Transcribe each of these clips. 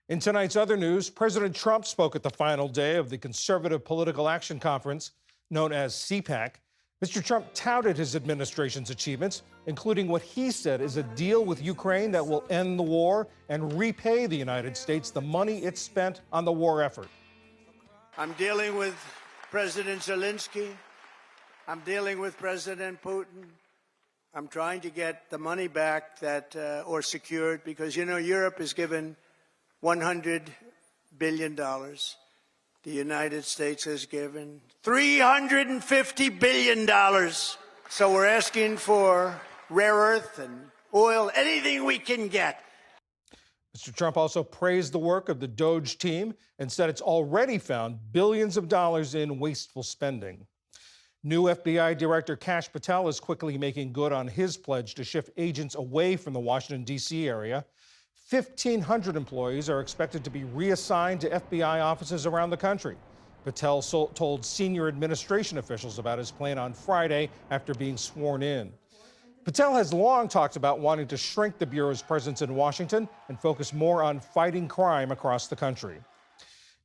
In tonight's other news, President Trump spoke at the final day of the Conservative Political Action Conference, known as CPAC. Mr. Trump touted his administration's achievements, including what he said is a deal with Ukraine that will end the war and repay the United States the money it spent on the war effort. I'm dealing with President Zelensky. I'm dealing with President Putin. I'm trying to get the money back or secured because, Europe has given $100 billion. The United States has given $350 billion. So we're asking for rare earth and oil, anything we can get. Mr. Trump also praised the work of the DOGE team and said it's already found billions of dollars in wasteful spending. New FBI Director Kash Patel is quickly making good on his pledge to shift agents away from the Washington, D.C. area. 1,500 employees are expected to be reassigned to FBI offices around the country. Patel told senior administration officials about his plan on Friday after being sworn in. Patel has long talked about wanting to shrink the Bureau's presence in Washington and focus more on fighting crime across the country.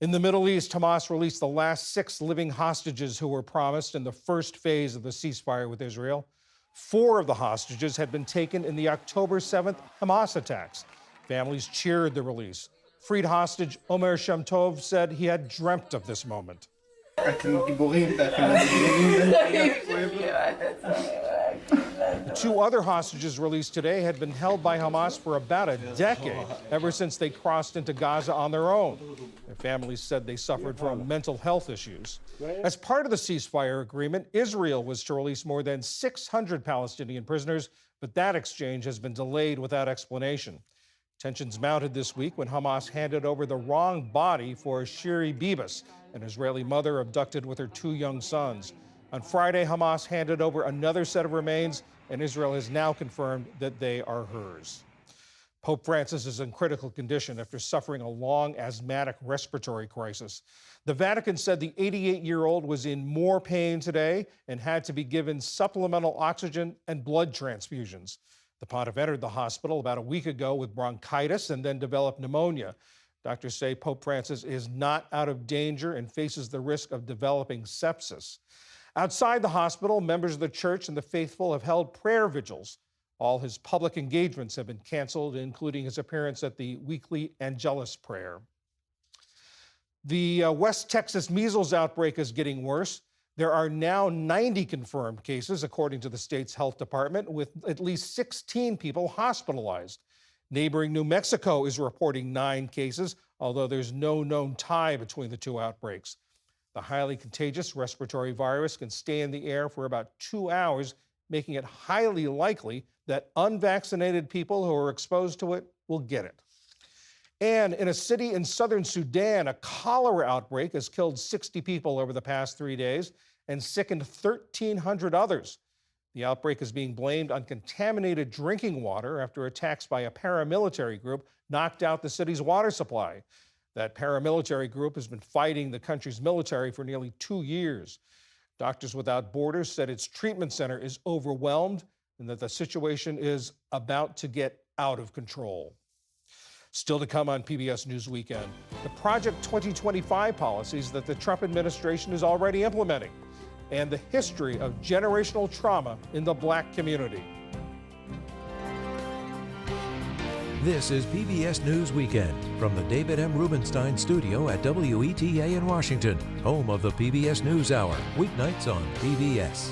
In the Middle East, Hamas released the last 6 living hostages who were promised in the first phase of the ceasefire with Israel. 4 of the hostages had been taken in the October 7th Hamas attacks. Families cheered the release. Freed hostage Omer Shamtov said he had dreamt of this moment. The 2 other hostages released today had been held by Hamas for about a decade, ever since they crossed into Gaza on their own. Their families said they suffered from mental health issues. As part of the ceasefire agreement, Israel was to release more than 600 Palestinian prisoners, but that exchange has been delayed without explanation. Tensions mounted this week when Hamas handed over the wrong body for Shiri Bibas, an Israeli mother abducted with her 2 young sons. On Friday, Hamas handed over another set of remains, and Israel has now confirmed that they are hers. Pope Francis is in critical condition after suffering a long asthmatic respiratory crisis. The Vatican said the 88-year-old was in more pain today and had to be given supplemental oxygen and blood transfusions. The pontiff entered the hospital about a week ago with bronchitis and then developed pneumonia. Doctors say Pope Francis is not out of danger and faces the risk of developing sepsis. Outside the hospital, members of the church and the faithful have held prayer vigils. All his public engagements have been canceled, including his appearance at the weekly Angelus prayer. The West Texas measles outbreak is getting worse. There are now 90 confirmed cases, according to the state's health department, with at least 16 people hospitalized. Neighboring New Mexico is reporting 9 cases, although there's no known tie between the 2 outbreaks. The highly contagious respiratory virus can stay in the air for about 2 hours, making it highly likely that unvaccinated people who are exposed to it will get it. And in a city in southern Sudan, a cholera outbreak has killed 60 people over the past 3 days and sickened 1,300 others. The outbreak is being blamed on contaminated drinking water after attacks by a paramilitary group knocked out the city's water supply. That paramilitary group has been fighting the country's military for nearly 2 years. Doctors Without Borders said its treatment center is overwhelmed and that the situation is about to get out of control. Still to come on PBS News Weekend, the Project 2025 policies that the Trump administration is already implementing, and the history of generational trauma in the Black community. This is PBS News Weekend from the David M. Rubenstein studio at WETA in Washington, home of the PBS NewsHour, weeknights on PBS.